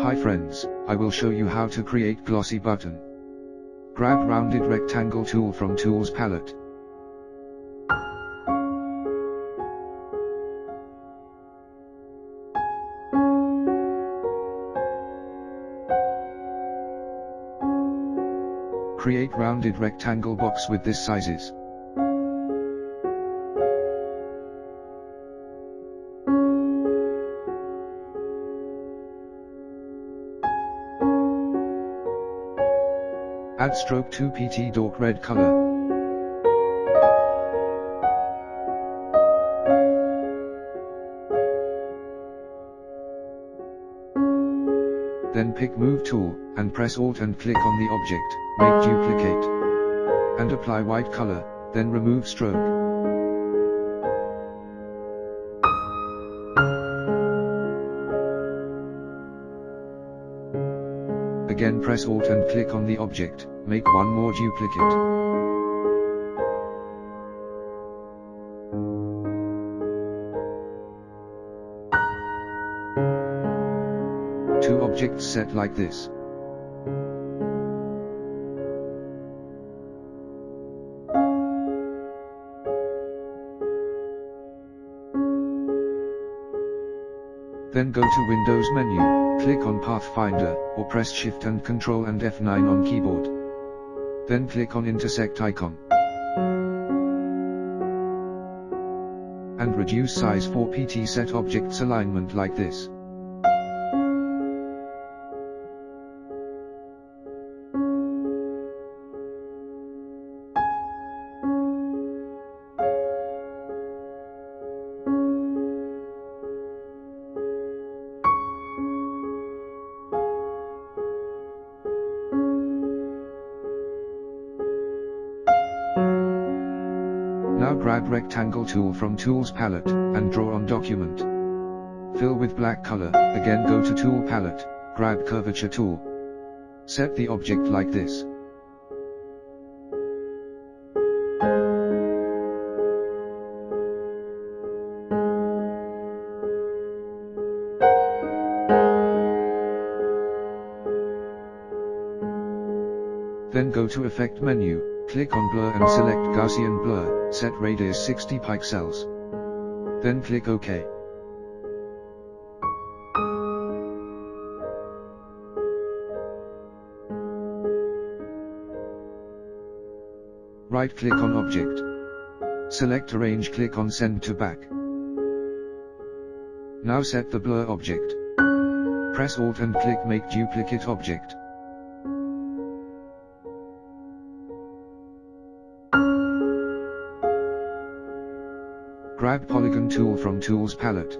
Hi friends, I will show you how to create glossy button. Grab rounded rectangle tool from Tools palette. Create rounded rectangle box with this sizes. Add stroke 2 pt dark red color. Then pick Move tool, and press Alt and click on the object, make duplicate. And apply white color, then remove stroke. Again press Alt and click on the object, make one more duplicate. Two objects set like this. Then go to Windows menu, click on Pathfinder, or press Shift and Ctrl and F9 on keyboard. Then click on Intersect icon. And reduce size 4 pt, set objects alignment like this. Now grab rectangle tool from Tools palette, and draw on document. Fill with black color, again go to Tool palette, grab Curvature tool. Set the object like this. Then go to Effect menu, click on Blur and select Gaussian blur, set radius 60 pixels. Then click OK. Right click on object. Select Arrange, click on Send to Back. Now set the blur object. Press Alt and click Make Duplicate Object. Grab Polygon tool from Tools palette.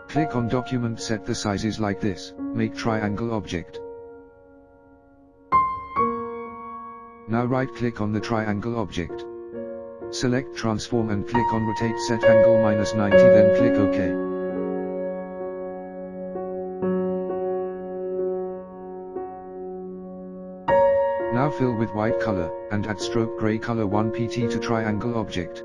Click on Document, set the sizes like this, make triangle object. Now right click on the triangle object. Select Transform and click on Rotate, set angle -90, then click OK. Now fill with white color, and add stroke gray color 1 pt to triangle object.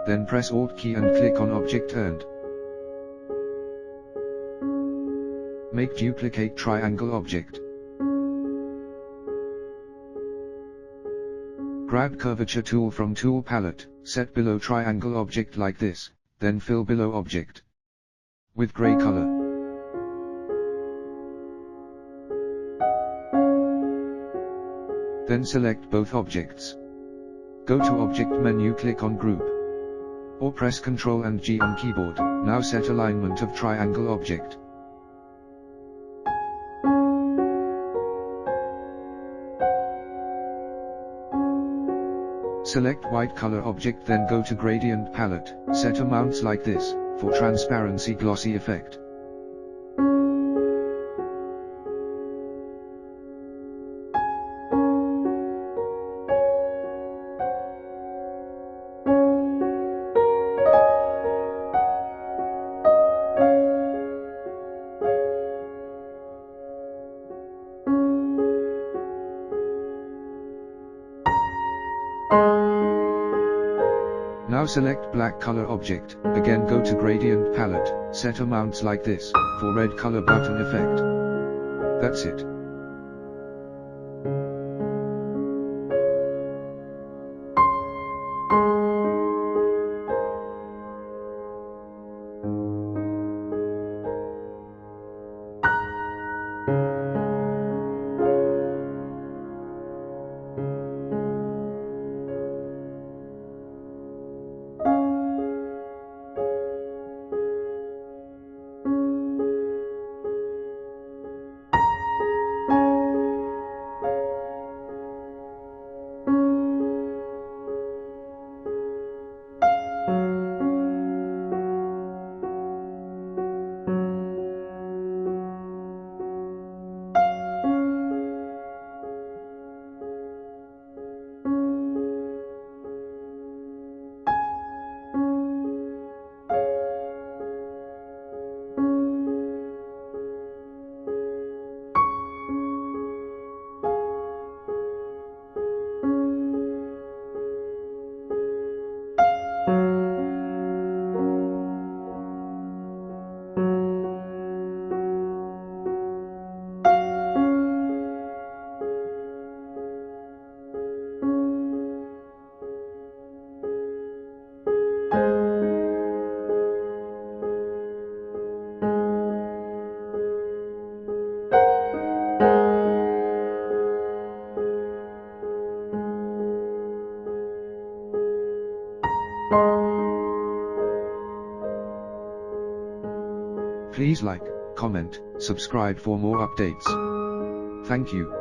Then press Alt key and click on object turned. Make duplicate triangle object. Grab Curvature tool from Tool palette, set below triangle object like this, then fill below object with gray color. Then select both objects. Go to Object menu, click on Group. Or press Ctrl and G on keyboard. Now set alignment of triangle object. Select white color object, then go to Gradient palette, set amounts like this, for transparency glossy effect. select black color object, again go to gradient palette, set amounts like this, for red color button effect. That's it. Please like, comment, subscribe for more updates. Thank you.